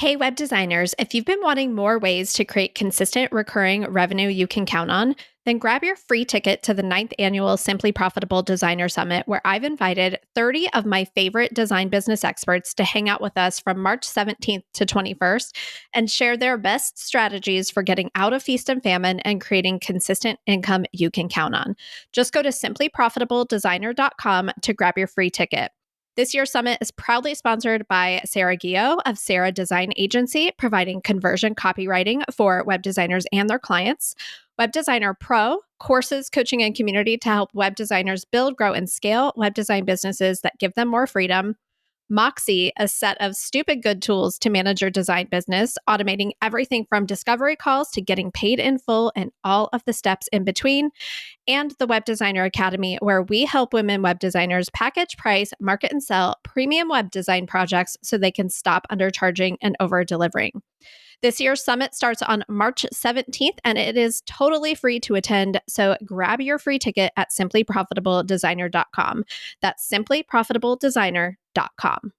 Hey, web designers, if you've been wanting more ways to create consistent recurring revenue you can count on, then grab your free ticket to the ninth annual Simply Profitable Designer Summit, where I've invited 30 of my favorite design business experts to hang out with us from March 17th to 21st and share their best strategies for getting out of feast and famine and creating consistent income you can count on. Just go to simplyprofitabledesigner.com to grab your free ticket. This year's summit is proudly sponsored by Sarah Guillot of Sarah Design Agency, providing conversion copywriting for web designers and their clients. Web Designer Pro, courses, coaching, and community to help web designers build, grow, and scale web design businesses that give them more freedom. Moxie, a set of stupid good tools to manage your design business, automating everything from discovery calls to getting paid in full and all of the steps in between. And the Web Designer Academy, where we help women web designers package, price, market, and sell premium web design projects so they can stop undercharging and over-delivering. This year's summit starts on March 17th, and it is totally free to attend. So grab your free ticket at simplyprofitabledesigner.com. That's simplyprofitabledesigner.com.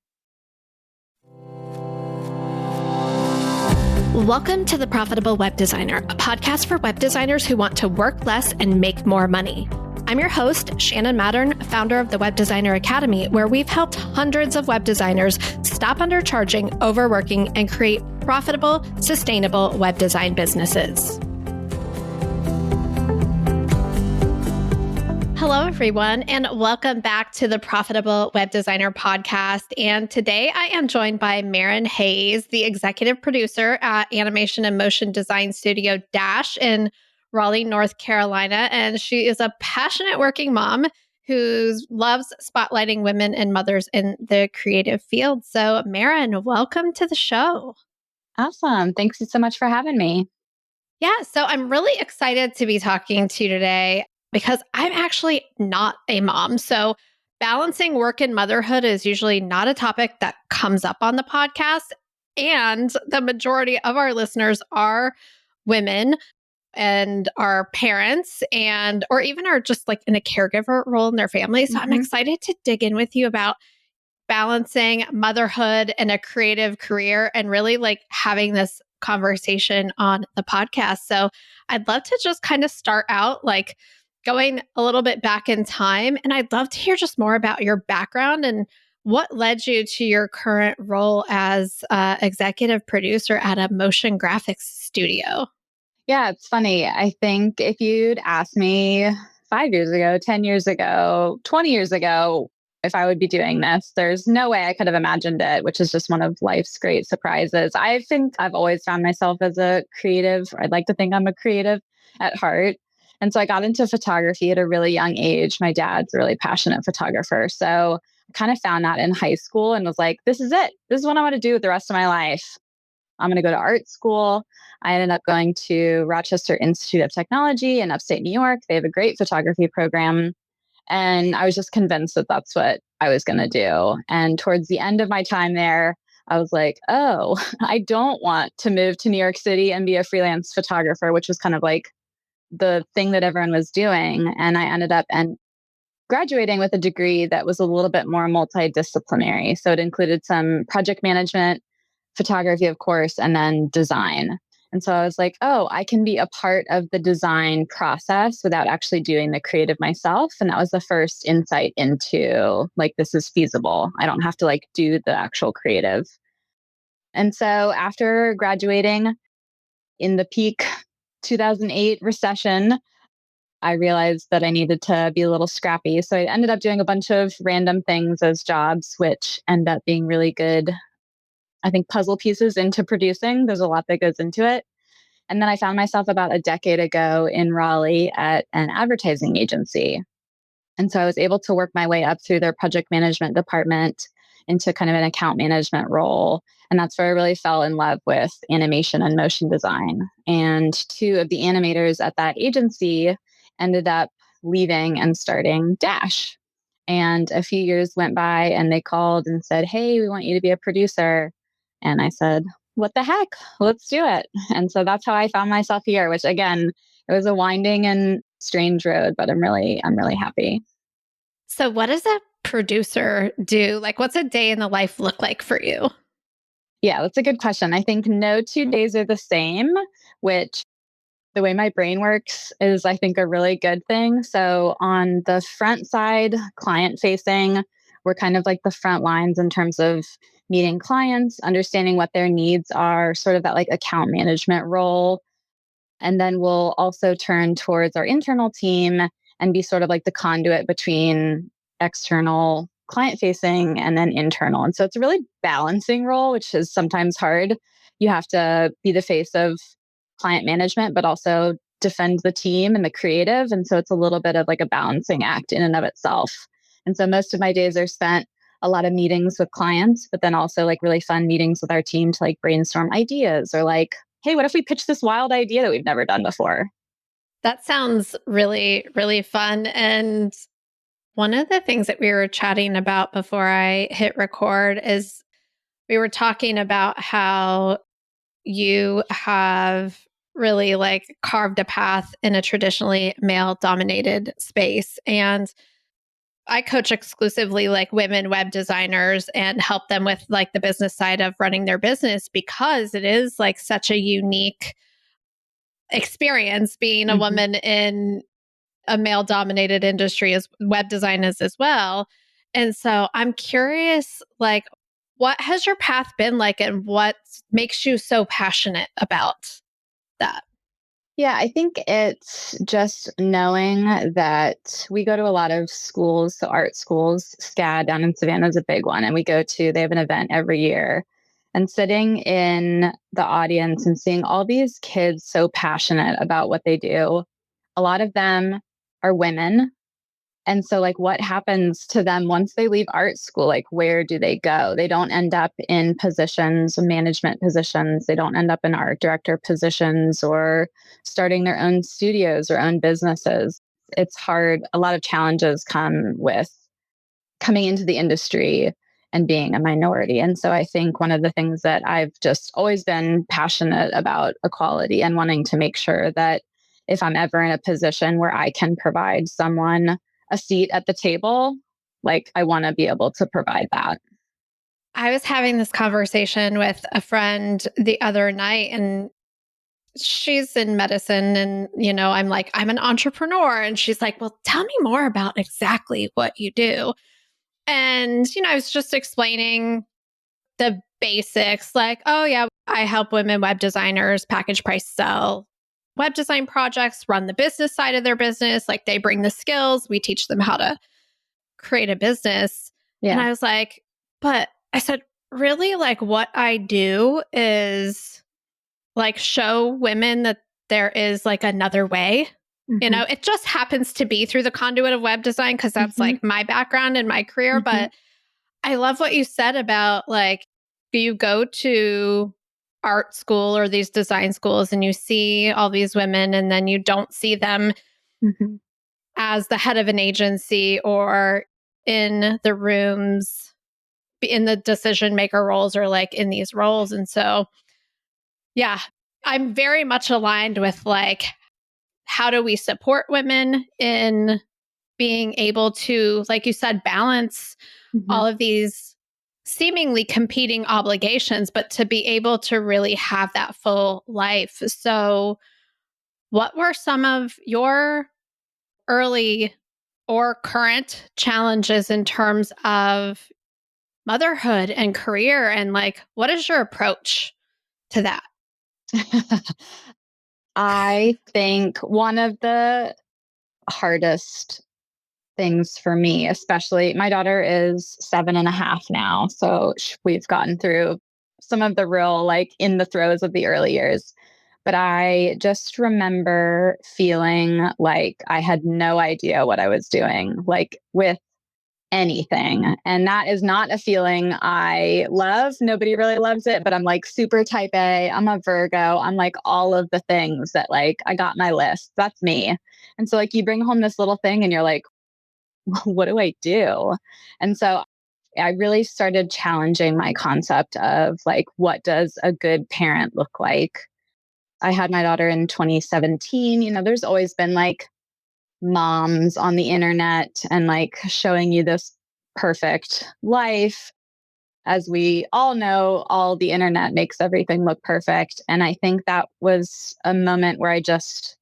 Welcome to The Profitable Web Designer, a podcast for web designers who want to work less and make more money. I'm your host, Shannon Mattern, founder of the Web Designer Academy, where we've helped hundreds of web designers stop undercharging, overworking, and create profitable, sustainable web design businesses. Hello, everyone, and welcome back to the Profitable Web Designer podcast. And today I am joined by Meryn Hayes, the executive producer at animation and motion design studio Dash in Raleigh, North Carolina. And she is a passionate working mom who loves spotlighting women and mothers in the creative field. So, Meryn, welcome to the show. Awesome. Thanks so much for having me. Yeah, so I'm really excited to be talking to you today because I'm actually not a mom. So balancing work and motherhood is usually not a topic that comes up on the podcast. And the majority of our listeners are women and are parents or even are just like in a caregiver role in their family. So I'm excited to dig in with you about balancing motherhood and a creative career and really like having this conversation on the podcast. So I'd love to just kind of start out like going a little bit back in time. And I'd love to hear just more about your background and what led you to your current role as executive producer at a motion graphics studio. Yeah, it's funny. I think if you'd asked me 5 years ago, 10 years ago, 20 years ago, if I would be doing this, there's no way I could have imagined it, which is just one of life's great surprises. I think I've always found myself as a creative. I'd like to think I'm a creative at heart. And so I got into photography at a really young age. My dad's a really passionate photographer. So I kind of found that in high school and was like, this is it. This is what I want to do with the rest of my life. I'm going to go to art school. I ended up going to Rochester Institute of Technology in upstate New York. They have a great photography program. And I was just convinced that that's what I was going to do. And towards the end of my time there, I was like, oh, I don't want to move to New York City and be a freelance photographer, which was kind of like the thing that everyone was doing. And I ended up graduating with a degree that was a little bit more multidisciplinary. So it included some project management, photography, of course, and then design. And so I was like, oh, I can be a part of the design process without actually doing the creative myself. And that was the first insight into like, this is feasible. I don't have to like do the actual creative. And so after graduating in the peak 2008 recession, I realized that I needed to be a little scrappy. So I ended up doing a bunch of random things as jobs, which end up being really good, I think, puzzle pieces into producing. There's a lot that goes into it. And then I found myself about a decade ago in Raleigh at an advertising agency. And so I was able to work my way up through their project management department into kind of an account management role. And that's where I really fell in love with animation and motion design. And two of the animators at that agency ended up leaving and starting Dash. And a few years went by and they called and said, hey, we want you to be a producer. And I said, what the heck? Let's do it. And so that's how I found myself here, which again, it was a winding and strange road, but I'm really happy. So what does a producer do? Like, what's a day in the life look like for you? Yeah, that's a good question. I think no 2 days are the same, which the way my brain works is, I think, a really good thing. So, on the front side, client facing, we're kind of like the front lines in terms of meeting clients, understanding what their needs are, sort of that like account management role. And then we'll also turn towards our internal team and be sort of like the conduit between external client facing and then internal. And so it's a really balancing role, which is sometimes hard. You have to be the face of client management, but also defend the team and the creative. And so it's a little bit of like a balancing act in and of itself. And so most of my days are spent a lot of meetings with clients, but then also like really fun meetings with our team to like brainstorm ideas or like, hey, what if we pitch this wild idea that we've never done before? That sounds really, really fun. And one of the things that we were chatting about before I hit record is we were talking about how you have really like carved a path in a traditionally male dominated space. And I coach exclusively like women web designers and help them with like the business side of running their business because it is like such a unique experience being a Mhm. woman in a male dominated industry as web design is as well. And so I'm curious, like, what has your path been like and what makes you so passionate about that? Yeah, I think it's just knowing that we go to a lot of schools, so art schools. SCAD down in Savannah is a big one. And they have an event every year. And sitting in the audience and seeing all these kids so passionate about what they do, a lot of them are women. And so, like, what happens to them once they leave art school? Like, where do they go? They don't end up in positions, management positions. They don't end up in art director positions or starting their own studios or own businesses. It's hard. A lot of challenges come with coming into the industry and being a minority. And so I think one of the things that I've just always been passionate about equality and wanting to make sure that if I'm ever in a position where I can provide someone a seat at the table, like I want to be able to provide that. I was having this conversation with a friend the other night, and she's in medicine. And, I'm like, I'm an entrepreneur. And she's like, well, tell me more about exactly what you do. And, I was just explaining the basics like, oh, yeah, I help women web designers package, price, sell web design projects, run the business side of their business. Like they bring the skills, we teach them how to create a business. And Yeah. I was like, but I said, really, like what I do is like show women that there is like another way. Hmm. It just happens to be through the conduit of web design because that's Hmm. like my background and my career. Hmm. But I love what you said about like, you go to art school or these design schools and you see all these women and then you don't see them Hmm. as the head of an agency or in the rooms, in the decision maker roles or like in these roles. And so, yeah, I'm very much aligned with like, how do we support women in being able to, like you said, balance Hmm. all of these seemingly competing obligations, but to be able to really have that full life. So, what were some of your early or current challenges in terms of motherhood and career? And like, what is your approach to that? I think one of the hardest things for me, especially my daughter is 7.5 now. So we've gotten through some of the real, like in the throes of the early years. But I just remember feeling like I had no idea what I was doing, like with anything. And that is not a feeling I love. Nobody really loves it, but I'm like super type A. I'm a Virgo. I'm like all of the things that like I got my list. That's me. And so like you bring home this little thing and you're like, what do I do? And so I really started challenging my concept of like, what does a good parent look like? I had my daughter in 2017. There's always been like moms on the internet and like showing you this perfect life. as we all know, all the internet makes everything look perfect. And I think that was a moment where I just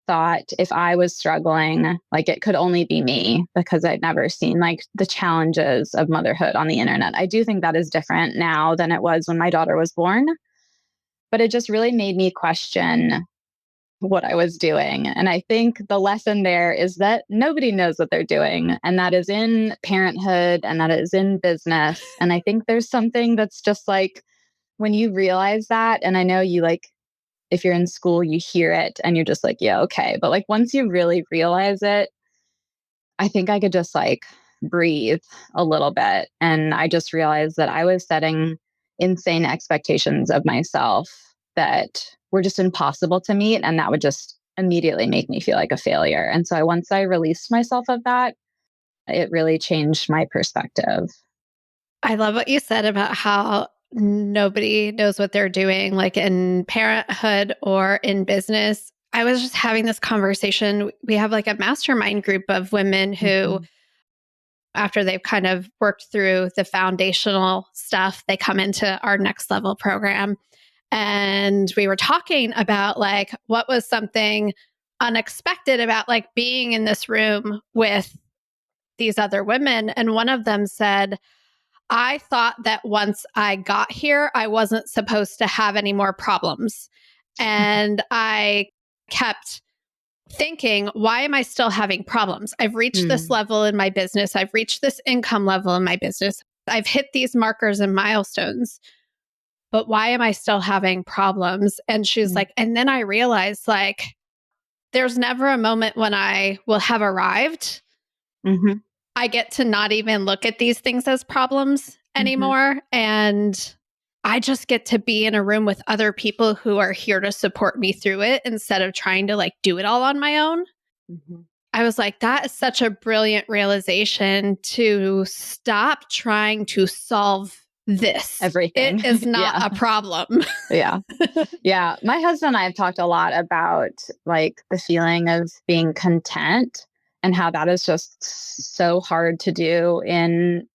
thought if I was struggling, like it could only be me because I'd never seen like the challenges of motherhood on the internet. I do think that is different now than it was when my daughter was born, but it just really made me question what I was doing. And I think the lesson there is that nobody knows what they're doing. And that is in parenthood and that is in business. And I think there's something that's just like when you realize that, and I know you like, if you're in school, you hear it and you're just like, yeah, okay. But like once you really realize it, I think I could just like breathe a little bit. And I just realized that I was setting insane expectations of myself that were just impossible to meet. And that would just immediately make me feel like a failure. And so once I released myself of that, it really changed my perspective. I love what you said about how nobody knows what they're doing, like in parenthood or in business. I was just having this conversation. We have like a mastermind group of women who, Mhm. after they've kind of worked through the foundational stuff, they come into our next level program. And we were talking about like what was something unexpected about like being in this room with these other women. And one of them said, I thought that once I got here, I wasn't supposed to have any more problems. And I kept thinking, why am I still having problems? I've reached this Mm, level in my business. I've reached this income level in my business. I've hit these markers and milestones, but why am I still having problems? And she's mm, like, and then I realized like, there's never a moment when I will have arrived. mhm, I get to not even look at these things as problems mhm, anymore. And I just get to be in a room with other people who are here to support me through it instead of trying to like do it all on my own. mhm. I was like, that is such a brilliant realization to stop trying to solve this. It Everything. is not Yeah. a problem. Yeah. Yeah. My husband and I have talked a lot about like the feeling of being content and how that is just so hard to do in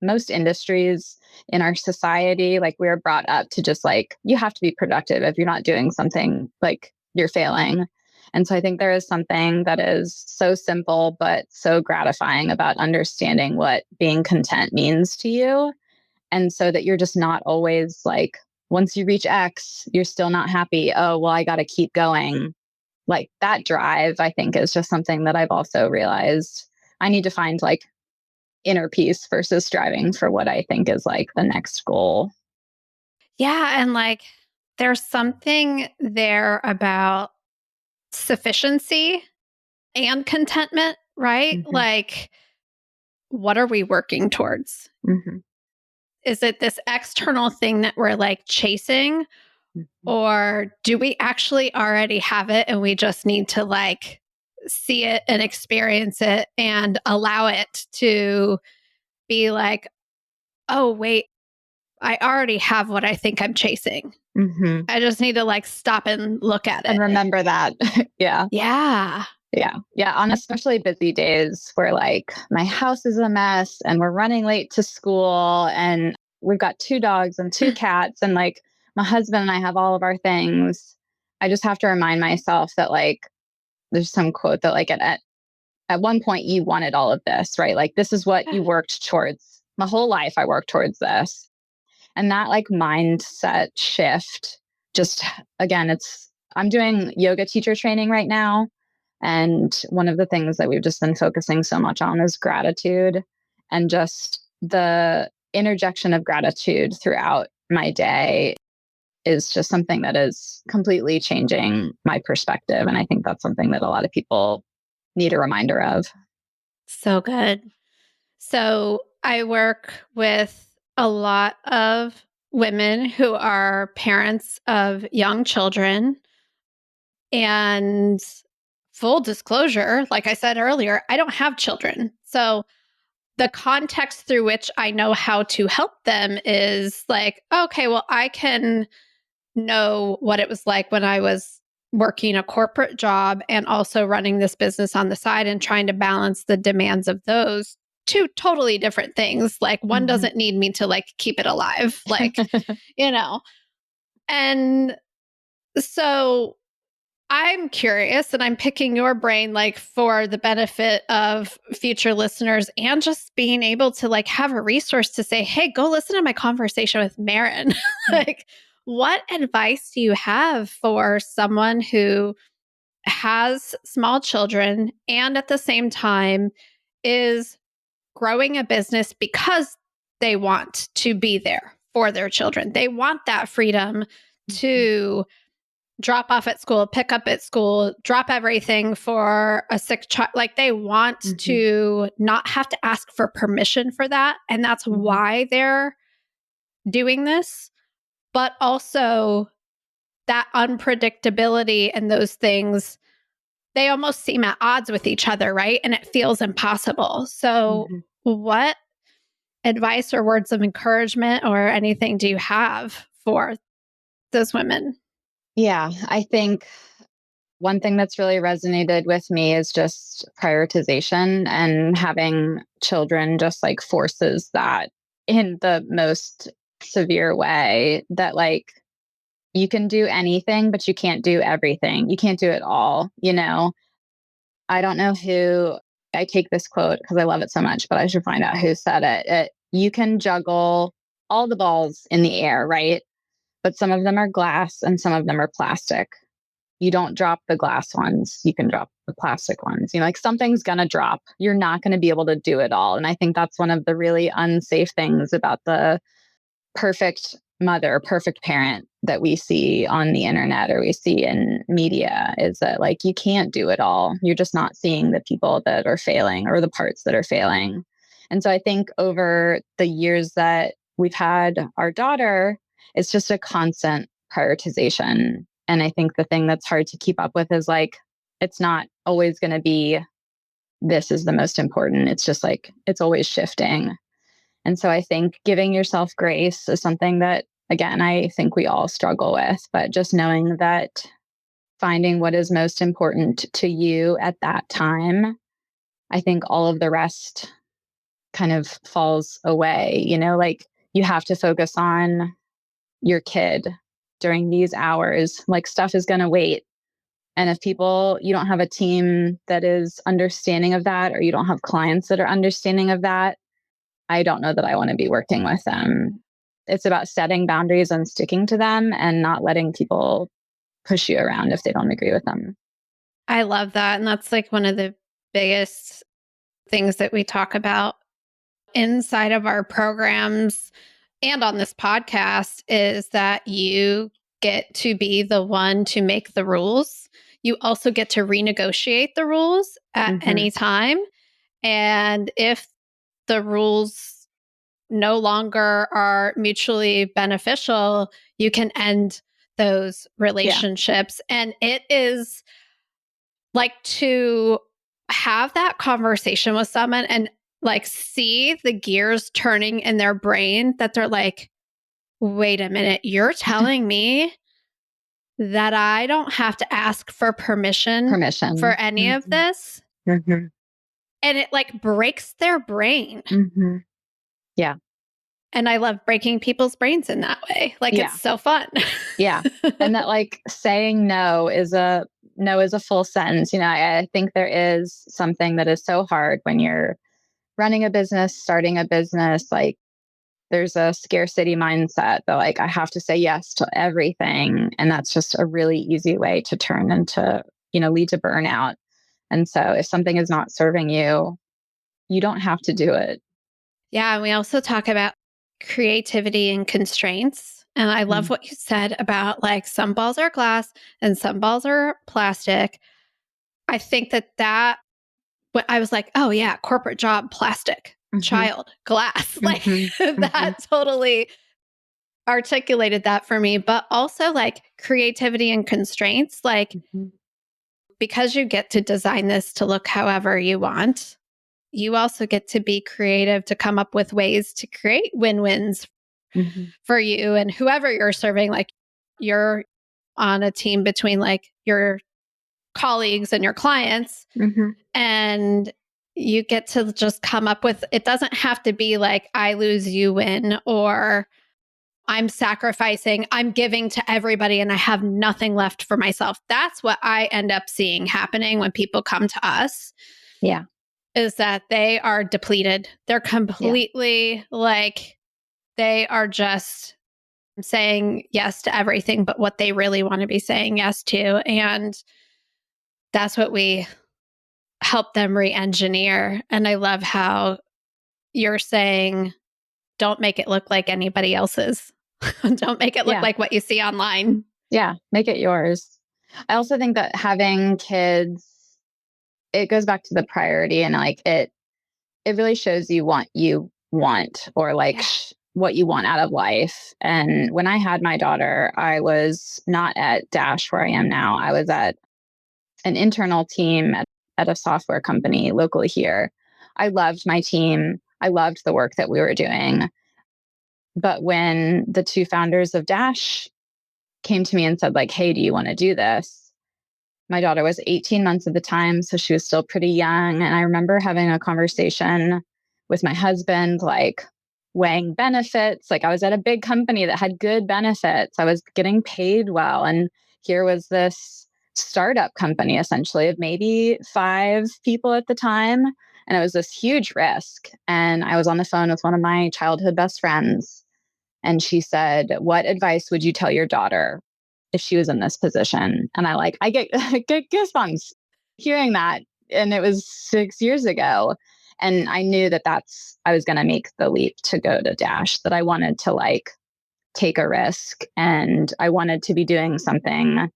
most industries in our society. Like we're brought up to just like, you have to be productive. If you're not doing something, like you're failing. And so I think there is something that is so simple, but so gratifying about understanding what being content means to you. And so that you're just not always like, once you reach X, you're still not happy. Oh, well, I got to keep going. Like that drive, I think, is just something that I've also realized I need to find like inner peace versus striving for what I think is like the next goal. Yeah. And like, there's something there about sufficiency and contentment, right? Hmm. Like, what are we working towards? Hmm. Is it this external thing that we're like chasing? Hmm. Or do we actually already have it and we just need to like see it and experience it and allow it to be like, oh, wait, I already have what I think I'm chasing. Hmm. I just need to like stop and look at And it. remember that. Yeah. Yeah. Yeah. Yeah. On especially busy days where like my house is a mess and we're running late to school and we've got two dogs and two cats and like my husband and I have all of our things. I just have to remind myself that like there's some quote that like at one point you wanted all of this, right? Like this is what you worked towards. My whole life I worked towards this. And that like mindset shift, just again, I'm doing yoga teacher training right now. And one of the things that we've just been focusing so much on is gratitude and just the interjection of gratitude throughout my day is just something that is completely changing my perspective. And I think that's something that a lot of people need a reminder of. So good. So I work with a lot of women who are parents of young children. And full disclosure, like I said earlier, I don't have children. So the context through which I know how to help them is like, okay, well, I can know what it was like when I was working a corporate job and also running this business on the side and trying to balance the demands of those. two totally different things. Like one doesn't need me to like keep it alive, like, you know. And so I'm curious, and I'm picking your brain like for the benefit of future listeners and just being able to like have a resource to say, hey, go listen to my conversation with Meryn. Like, what advice do you have for someone who has small children and at the same time is growing a business because they want to be there for their children? They want that freedom to drop off at school, pick up at school, drop everything for a sick child. Like they want to not have to ask for permission for that. And that's why they're doing this. But also that unpredictability and those things, they almost seem at odds with each other, right? And it feels impossible. So, what advice or words of encouragement or anything do you have for those women? Yeah, I think one thing that's really resonated with me is just prioritization, and having children just like forces that in the most severe way, that like you can do anything, but you can't do everything. You can't do it all, you know? I don't know who, I take this quote because I love it so much, but I should find out who said it. You can juggle all the balls in the air, right? But some of them are glass and some of them are plastic. You don't drop the glass ones, you can drop the plastic ones. You know, like something's going to drop. You're not going to be able to do it all. And I think that's one of the really unsafe things about the perfect mother, perfect parent that we see on the internet or we see in media, is that like you can't do it all. You're just not seeing the people that are failing or the parts that are failing. And so I think over the years that we've had our daughter, it's just a constant prioritization. And I think the thing that's hard to keep up with is like, it's not always going to be this is the most important. It's just like, it's always shifting. And so I think giving yourself grace is something that, again, I think we all struggle with, but just knowing that finding what is most important to you at that time, I think all of the rest kind of falls away. You know, like you have to focus on your kid during these hours. Like stuff is going to wait. And if you don't have a team that is understanding of that, or you don't have clients that are understanding of that, I don't know that I want to be working with them. It's about setting boundaries and sticking to them and not letting people push you around if they don't agree with them. I love that. And that's like one of the biggest things that we talk about inside of our programs and on this podcast is that you get to be the one to make the rules. You also get to renegotiate the rules at any time. And if the rules no longer are mutually beneficial, you can end those relationships. Yeah. And it is like to have that conversation with someone and like see the gears turning in their brain that they're like, wait a minute, you're telling me that I don't have to ask for permission for any of this? And it like breaks their brain. Yeah. And I love breaking people's brains in that way. Like it's so fun. Yeah. And that like saying no is a full sentence. You know, I think there is something that is so hard when you're running a business, starting a business, like there's a scarcity mindset that like, I have to say yes to everything. And that's just a really easy way to turn into, lead to burnout. And so if something is not serving you, you don't have to do it. Yeah. And we also talk about creativity and constraints. And I love what you said about like some balls are glass and some balls are plastic. I think that I was like, oh yeah, corporate job, plastic, child, glass. Like that totally articulated that for me. But also like creativity and constraints, like because you get to design this to look however you want, you also get to be creative to come up with ways to create win-wins for you and whoever you're serving. Like you're on a team between like your colleagues and your clients. And you get to just come up with, it doesn't have to be like, I lose, you win, or I'm sacrificing, I'm giving to everybody and I have nothing left for myself. That's what I end up seeing happening when people come to us, Yeah. is that they are depleted. They're Yeah. completely like, they are just saying yes to everything but what they really want to be saying yes to. And that's what we help them re-engineer. And I love how you're saying, don't make it look like anybody else's. Don't make it look Yeah. like what you see online. Yeah. Make it yours. I also think that having kids, it goes back to the priority, and like it really shows you what you want, or like Yeah. what you want out of life. And when I had my daughter, I was not at Dash where I am now. I was at an internal team at a software company locally here. I loved my team. I loved the work that we were doing. But when the two founders of Dash came to me and said, like, hey, do you want to do this? My daughter was 18 months at the time, so she was still pretty young. And I remember having a conversation with my husband, like weighing benefits. Like, I was at a big company that had good benefits, I was getting paid well. And here was this startup company, essentially, of maybe 5 people at the time. And it was this huge risk. And I was on the phone with one of my childhood best friends. And she said, what advice would you tell your daughter if she was in this position? And I get, get goosebumps hearing that. And it was 6 years ago. And I knew that I was going to make the leap to go to Dash, that I wanted to like take a risk, and I wanted to be doing something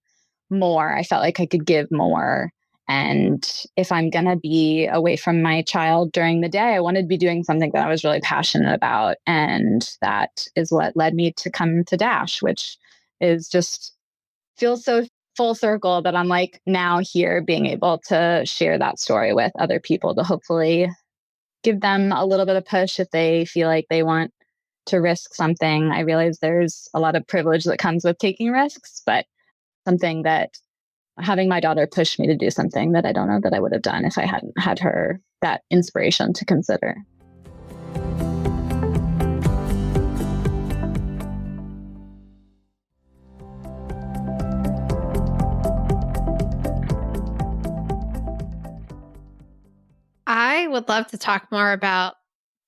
more. I felt like I could give more. And if I'm going to be away from my child during the day, I wanted to be doing something that I was really passionate about. And that is what led me to come to Dash, which is just feels so full circle that I'm like now here being able to share that story with other people to hopefully give them a little bit of push if they feel like they want to risk something. I realize there's a lot of privilege that comes with taking risks, but something that having my daughter push me to do something that I don't know that I would have done if I hadn't had her, that inspiration to consider. I would love to talk more about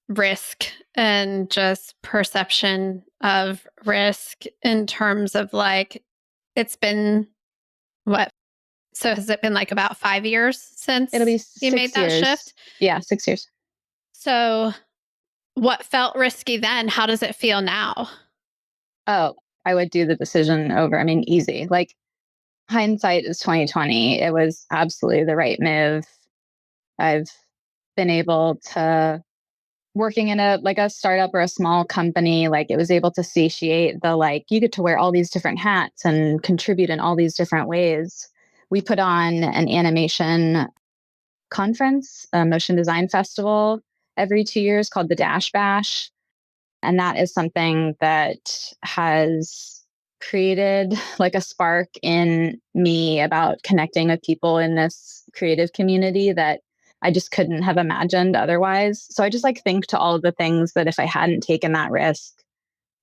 risk and just perception of risk in terms of like, it's been what? So has it been like about 5 years It'll be since you made six that years. shift? Yeah, 6 years. So what felt risky then? How does it feel now? Oh, I would do the decision over. I mean, easy. Like hindsight is 2020. It was absolutely the right move. I've been able to working in a startup or a small company, like it was able to satiate the like you get to wear all these different hats and contribute in all these different ways. We put on an animation conference, a motion design festival every 2 years called the Dash Bash. And that is something that has created like a spark in me about connecting with people in this creative community that I just couldn't have imagined otherwise. So I just like think to all of the things that if I hadn't taken that risk,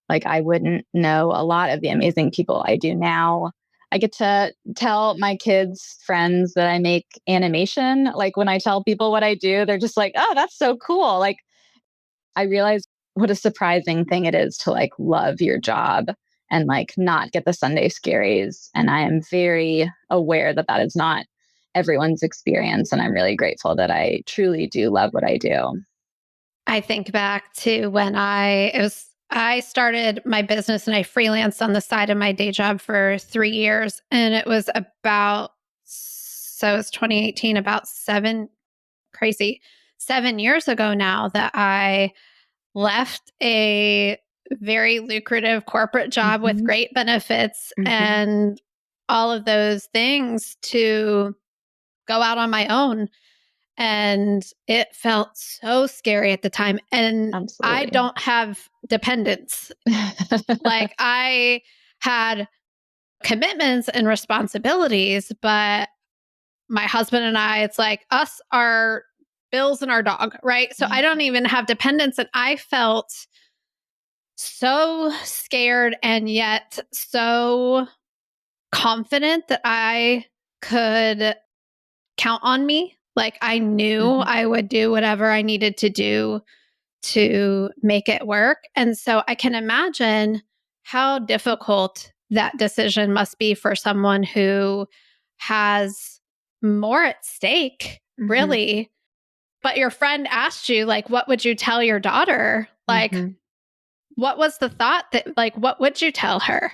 like I wouldn't know a lot of the amazing people I do now. I get to tell my kids' friends that I make animation. Like when I tell people what I do, they're just like, oh, that's so cool. Like I realize what a surprising thing it is to like love your job and like not get the Sunday scaries. And I am very aware that that is not everyone's experience. And I'm really grateful that I truly do love what I do. I think back to when I started my business and I freelanced on the side of my day job for 3 years, and it was about, so it's 2018, about 7 years ago now, that I left a very lucrative corporate job with Hmm. great benefits Hmm. and all of those things to go out on my own. And it felt so scary at the time. And I Absolutely. don't have dependents. Like I had commitments and responsibilities, but my husband and I, it's like us are bills and our dog, right? So I don't even have dependents. And I felt so scared and yet so confident that I could count on me. Like I knew Mhm. I would do whatever I needed to do to make it work. And so I can imagine how difficult that decision must be for someone who has more at stake, Mhm. really. But your friend asked you, like, what would you tell your daughter? Like, Mhm. what was the thought that, like, what would you tell her?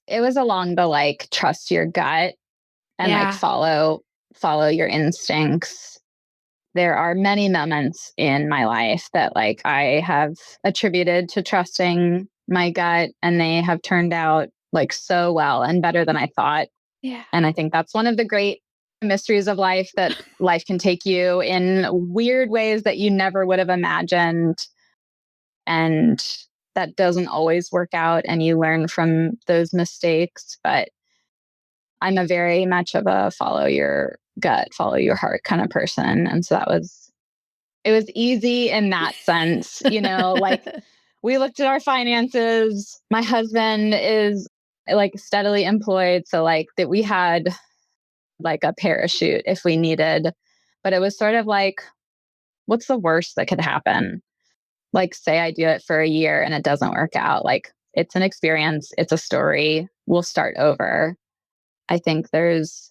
It was along the like trust your gut and like Yeah. follow your instincts. There are many moments in my life that like I have attributed to trusting my gut, and they have turned out like so well and better than I thought. Yeah. And I think that's one of the great mysteries of life, that life can take you in weird ways that you never would have imagined. And that doesn't always work out, and you learn from those mistakes. But I'm a very much of a follow your gut, follow your heart kind of person. And so it was easy in that sense, like we looked at our finances. My husband is like steadily employed. So like that we had like a parachute if we needed, but it was sort of like, what's the worst that could happen? Like, say I do it for a year and it doesn't work out. Like, it's an experience, it's a story. We'll start over. I think there's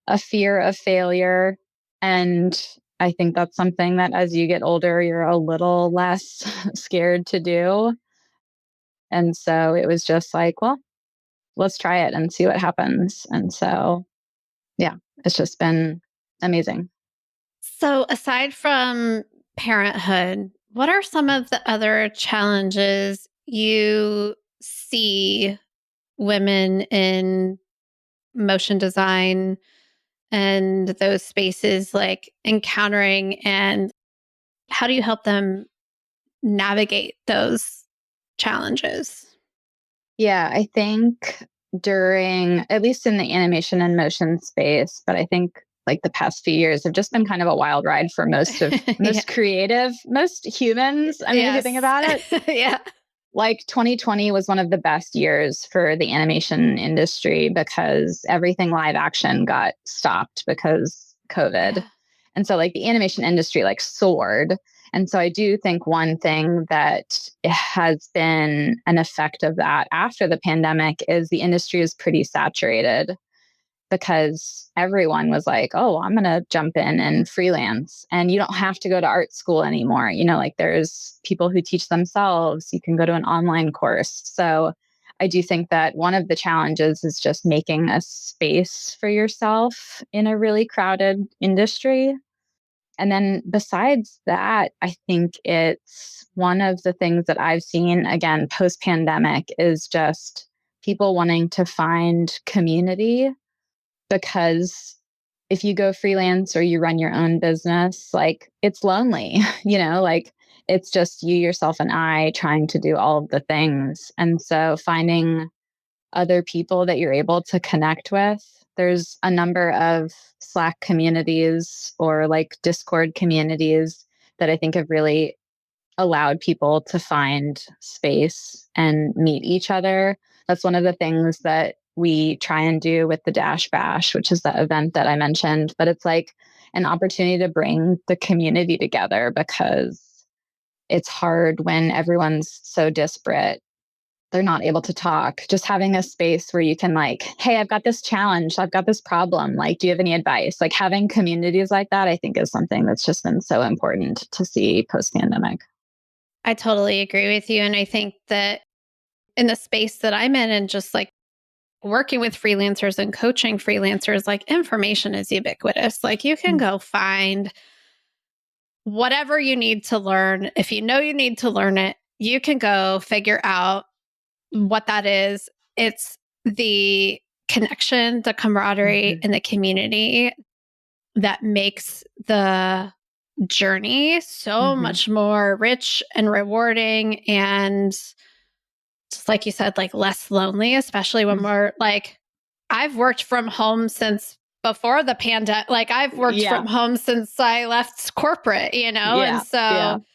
a fear of failure. And I think that's something that as you get older, you're a little less scared to do. And so it was just like, well, let's try it and see what happens. And so, yeah, it's just been amazing. So, aside from parenthood, what are some of the other challenges you see women in motion design and those spaces like encountering, and how do you help them navigate those challenges? Yeah, I think during, at least in the animation and motion space, but I think like the past few years have just been kind of a wild ride for Yeah. most creative, most humans. I mean, if you think Yes. about it, Yeah. like 2020 was one of the best years for the animation industry because everything live action got stopped because COVID. Yeah. And so like the animation industry like soared. And so I do think one thing that has been an effect of that after the pandemic is the industry is pretty saturated, because everyone was like, oh, I'm going to jump in and freelance. And you don't have to go to art school anymore. Like there's people who teach themselves. You can go to an online course. So I do think that one of the challenges is just making a space for yourself in a really crowded industry. And then besides that, I think it's one of the things that I've seen again post pandemic is just people wanting to find community, because if you go freelance or you run your own business, like it's lonely, like it's just you, yourself, and I trying to do all of the things. And so finding other people that you're able to connect with, there's a number of Slack communities or like Discord communities that I think have really allowed people to find space and meet each other. That's one of the things that we try and do with the Dash Bash, which is the event that I mentioned. But it's like an opportunity to bring the community together, because it's hard when everyone's so disparate. They're not able to talk. Just having a space where you can, like, hey, I've got this challenge, I've got this problem. Like, do you have any advice? Like, having communities like that, I think, is something that's just been so important to see post pandemic. I totally agree with you. And I think that in the space that I'm in, and just like working with freelancers and coaching freelancers, like information is ubiquitous. Like you can go find whatever you need to learn. If you know you need to learn it, you can go figure out what that is. It's the connection, the camaraderie, Mhm. and the community that makes the journey so Mhm. much more rich and rewarding, and just like you said, like less lonely, especially when Mhm. we're like, I've worked from home since before the pandemic. Like I've worked Yeah. from home since I left corporate, and Yeah. Yeah. so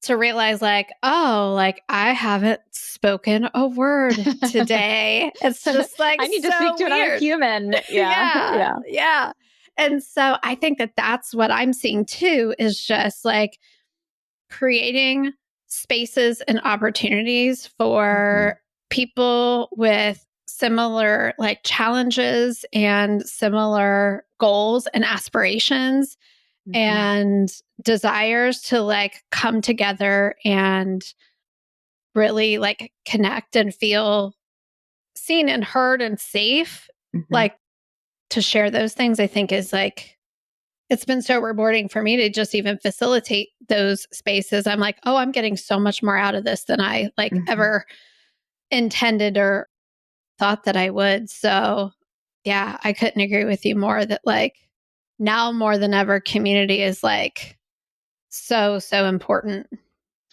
to realize like, oh, like I haven't spoken a word today. It's just like I need to speak so to another weird. human. Yeah. Yeah. Yeah. Yeah. And so I think that that's what I'm seeing too, is just like creating spaces and opportunities Mhm. for people with similar like challenges and similar goals and aspirations Mhm. and desires to like come together and really like connect and feel seen and heard and safe. Mhm. Like to share those things, I think is like, it's been so rewarding for me to just even facilitate those spaces. I'm like, oh, I'm getting so much more out of this than I like Mhm. ever intended or thought that I would. So, yeah, I couldn't agree with you more that like now more than ever, community is like so, so important.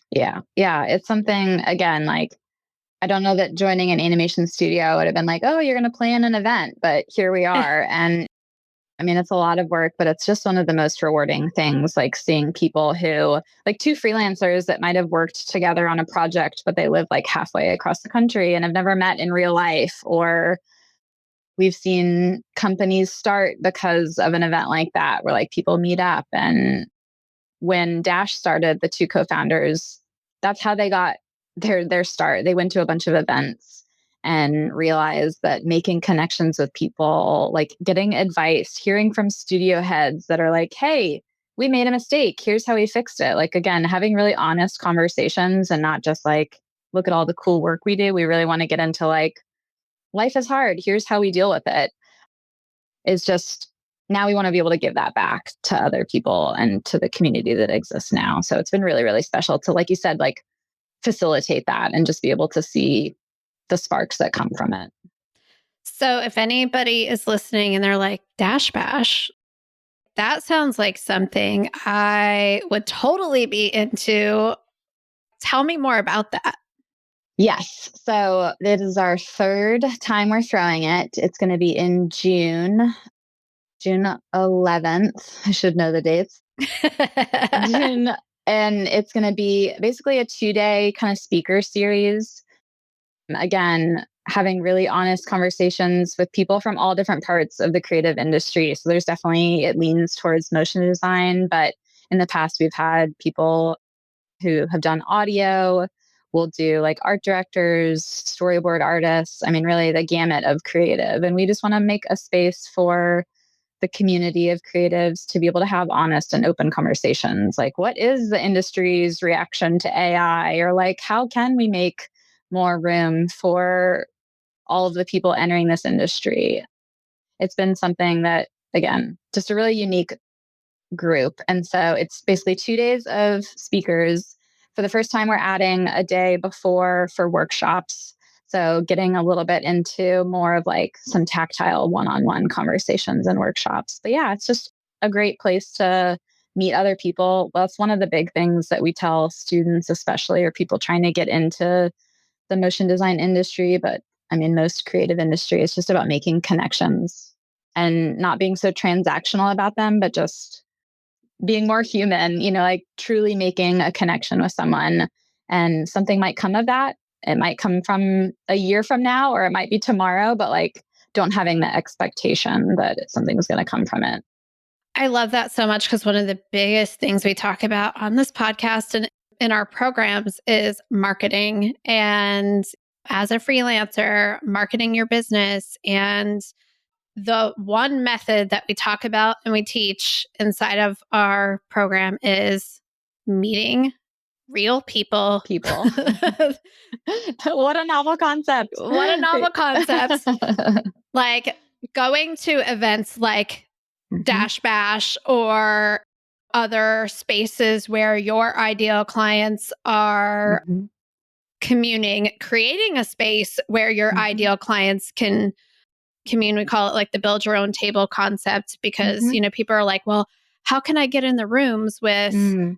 Yeah. Yeah. It's something, again, like, I don't know that joining an animation studio would have been like, oh, you're going to plan an event, but here we are. And I mean, it's a lot of work, but it's just one of the most rewarding things, like seeing people who, like two freelancers that might have worked together on a project, but they live like halfway across the country and have never met in real life. Or we've seen companies start because of an event like that, where like people meet up. And when Dash started, the two co-founders, that's how they got their start. They went to a bunch of events and realized that making connections with people, like getting advice, hearing from studio heads that are like, "Hey, we made a mistake. Here's how we fixed it." Like again, having really honest conversations and not just like, "Look at all the cool work we do." We really want to get into like, life is hard. Here's how we deal with it. Is just, now we want to be able to give that back to other people and to the community that exists now. So it's been really, really special to, like you said, like facilitate that and just be able to see the sparks that come from it. So, if anybody is listening and they're like, Dash Bash, that sounds like something I would totally be into. Tell me more about that. Yes. So it is our third time we're throwing it. It's going to be in June, June 11th. I should know the dates. June. And it's going to be basically a 2-day kind of speaker series. Again, having really honest conversations with people from all different parts of the creative industry. So there's definitely, it leans towards motion design, but in the past, we've had people who have done audio. We'll do like art directors, storyboard artists. I mean, really the gamut of creative. And we just want to make a space for the community of creatives to be able to have honest and open conversations. Like, what is the industry's reaction to AI? Or like, how can we make more room for all of the people entering this industry? It's been something that, again, just a really unique group. And so it's basically 2 days of speakers. For the first time, we're adding a day before for workshops. So getting a little bit into more of like some tactile one-on-one conversations and workshops. But yeah, it's just a great place to meet other people. Well, that's one of the big things that we tell students, especially, or people trying to get into the motion design industry. But I mean, most creative industry is just about making connections and not being so transactional about them, but just being more human, like truly making a connection with someone. And something might come of that. It might come from a year from now, or it might be tomorrow, but like, don't having the expectation that something's going to come from it. I love that so much because one of the biggest things we talk about on this podcast and in our programs is marketing. And as a freelancer, marketing your business. And the one method that we talk about and we teach inside of our program is meeting real people. People. What a novel concept. What a novel concept. Like going to events like Mhm. Dash Bash or other spaces where your ideal clients are Mhm. communing, creating a space where your Mhm. ideal clients can commune. We call it like the build your own table concept because, Mhm. people are like, well, how can I get in the rooms with Mm.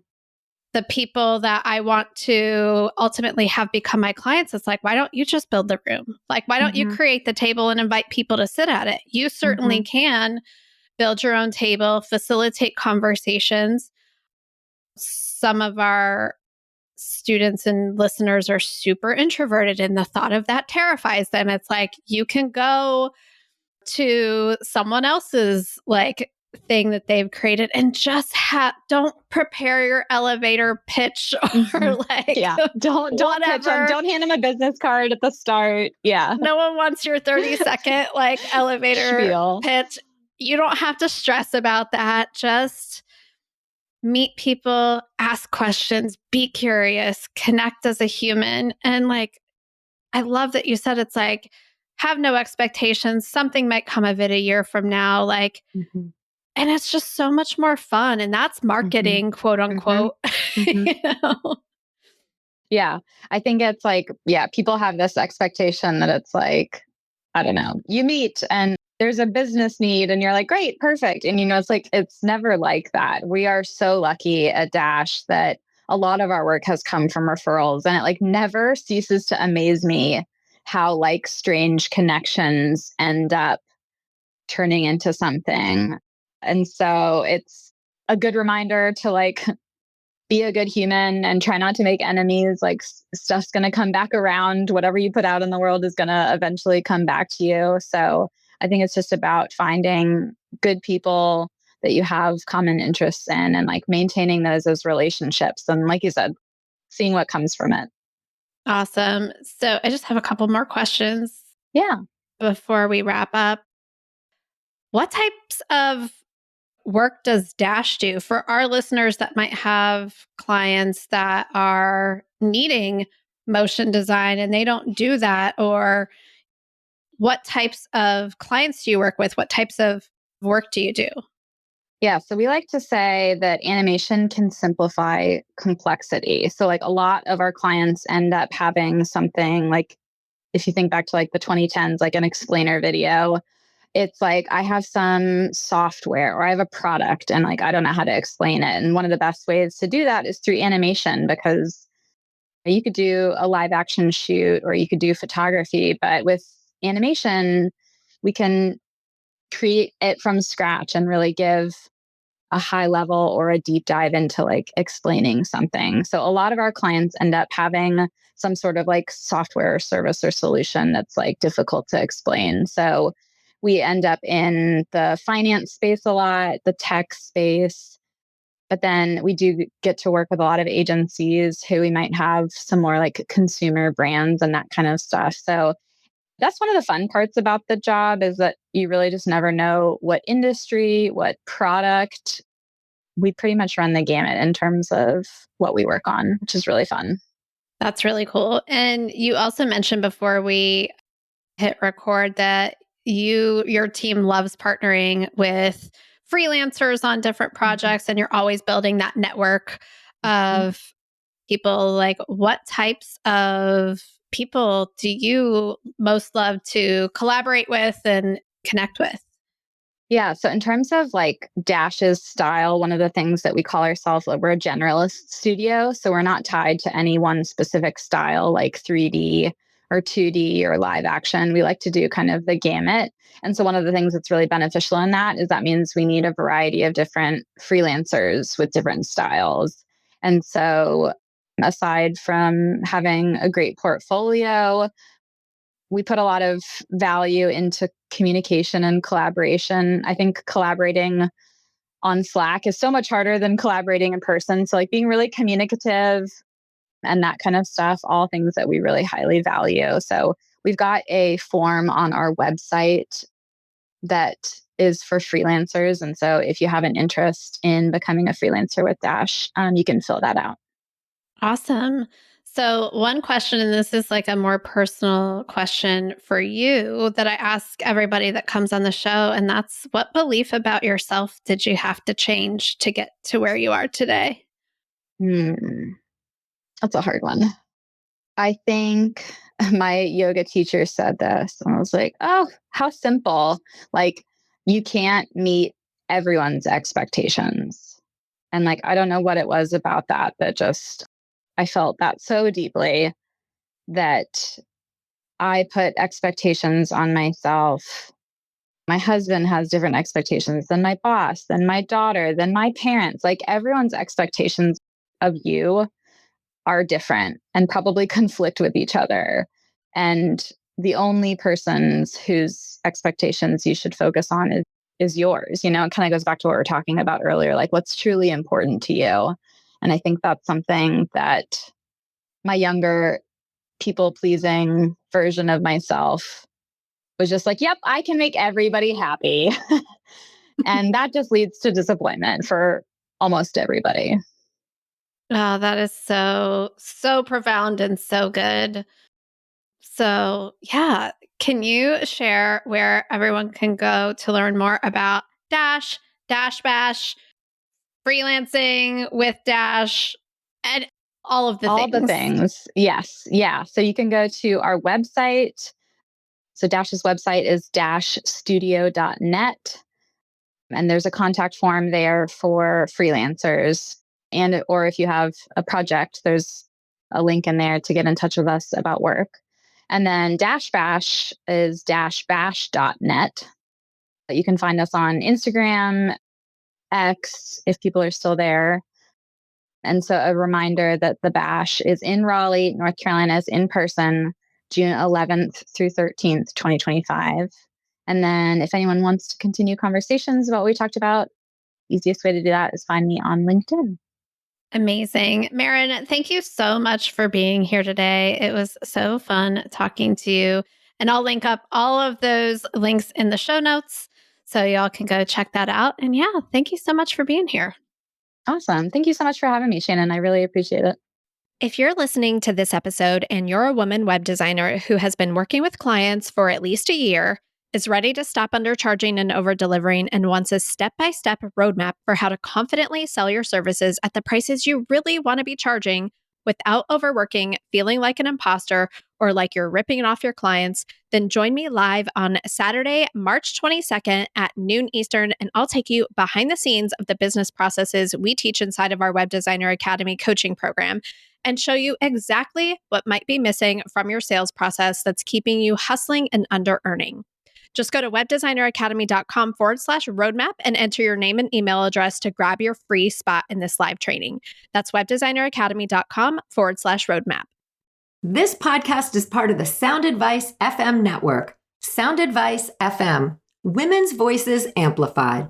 the people that I want to ultimately have become my clients? It's like, why don't you just build the room? Like, why don't you Mhm. create the table and invite people to sit at it? You certainly Mhm. can. build your own table, facilitate conversations. Some of our students and listeners are super introverted, and the thought of that terrifies them. It's like you can go to someone else's like thing that they've created and just don't prepare your elevator pitch or like Yeah. Don't pitch them. whatever. Don't hand them a business card at the start. Yeah. No one wants your 30-second like elevator Spiel. pitch. You don't have to stress about that. Just meet people, ask questions, be curious, connect as a human. And like, I love that you said it's like, have no expectations. Something might come of it a year from now. Like, Mm-hmm. and it's just so much more fun. And that's marketing, Mm-hmm. quote unquote. Mm-hmm. You know? Yeah. I think it's like, yeah, people have this expectation that it's like, I don't know, you meet and there's a business need and you're like, great, perfect. And, it's like, it's never like that. We are so lucky at Dash that a lot of our work has come from referrals, and it like never ceases to amaze me how like strange connections end up turning into something. And so it's a good reminder to like be a good human and try not to make enemies. Like stuff's going to come back around. Whatever you put out in the world is going to eventually come back to you. So I think it's just about finding good people that you have common interests in and like maintaining those as relationships. And like you said, seeing what comes from it. Awesome. So I just have a couple more questions Yeah. before we wrap up. What types of work does Dash do for our listeners that might have clients that are needing motion design and they don't do that? Or what types of clients do you work with? What types of work do you do? Yeah, so we like to say that animation can simplify complexity. So, like, a lot of our clients end up having something like, if you think back to like the 2010s, like an explainer video, it's like I have some software or I have a product and like I don't know how to explain it. And one of the best ways to do that is through animation, because you could do a live action shoot or you could do photography, but with animation, we can create it from scratch and really give a high level or a deep dive into like explaining something. So a lot of our clients end up having some sort of like software or service or solution that's like difficult to explain. So we end up in the finance space a lot, the tech space, but then we do get to work with a lot of agencies who we might have some more like consumer brands and that kind of stuff. So that's one of the fun parts about the job, is that you really just never know what industry, what product. We pretty much run the gamut in terms of what we work on, which is really fun. That's really cool. And you also mentioned before we hit record that your team loves partnering with freelancers on different Mhm. projects, and you're always building that network Mhm. of people. Like, what types of people do you most love to collaborate with and connect with? Yeah. So, in terms of like Dash's style, one of the things that we call ourselves, like, we're a generalist studio. So, we're not tied to any one specific style like 3D or 2D or live action. We like to do kind of the gamut. And so, one of the things that's really beneficial in that is that means we need a variety of different freelancers with different styles. And so, aside from having a great portfolio, we put a lot of value into communication and collaboration. I think collaborating on Slack is so much harder than collaborating in person. So, like, being really communicative and that kind of stuff, all things that we really highly value. So, we've got a form on our website that is for freelancers. And so, if you have an interest in becoming a freelancer with Dash, you can fill that out. Awesome. So, one question, and this is like a more personal question for you that I ask everybody that comes on the show, and that's, what belief about yourself did you have to change to get to where you are today? Hmm, that's a hard one. I think my yoga teacher said this, and I was like, oh, how simple. Like, you can't meet everyone's expectations. And like, I don't know what it was about that, that just, I felt that so deeply, that I put expectations on myself. My husband has different expectations than my boss, than my daughter, than my parents. Like everyone's expectations of you are different and probably conflict with each other. And the only person's whose expectations you should focus on is yours. You know, it kind of goes back to what we were talking about earlier, like what's truly important to you. And I think that's something that my younger people pleasing version of myself was just like, yep, I can make everybody happy. And that just leads to disappointment for almost everybody. Oh, that is so, so profound and so good. So, yeah, can you share where everyone can go to learn more about Dash, Dash Bash, freelancing with Dash, and all of the All the things? things. Yes. Yeah. So you can go to our website. So Dash's website is dashstudio.net. And there's a contact form there for freelancers. And or if you have a project, there's a link in there to get in touch with us about work. And then Dash Bash is dashbash.net. You can find us on Instagram, X, if people are still there. And so a reminder that the bash is in Raleigh, North Carolina, is in person, June 11th through 13th, 2025. And then if anyone wants to continue conversations about what we talked about, easiest way to do that is find me on LinkedIn. Amazing. Meryn, thank you so much for being here today. It was so fun talking to you. And I'll link up all of those links in the show notes so y'all can go check that out. And yeah, thank you so much for being here. Awesome. Thank you so much for having me, Shannon. I really appreciate it. If you're listening to this episode and you're a woman web designer who has been working with clients for at least a year, is ready to stop undercharging and over delivering, and wants a step by step roadmap for how to confidently sell your services at the prices you really want to be charging without overworking, feeling like an imposter, or like you're ripping it off your clients, then join me live on Saturday, March 22nd at noon Eastern, and I'll take you behind the scenes of the business processes we teach inside of our Web Designer Academy coaching program and show you exactly what might be missing from your sales process that's keeping you hustling and under earning. Just go to webdesigneracademy.com/roadmap and enter your name and email address to grab your free spot in this live training. That's webdesigneracademy.com/roadmap. This podcast is part of the Sound Advice FM network. Sound Advice FM, women's voices amplified.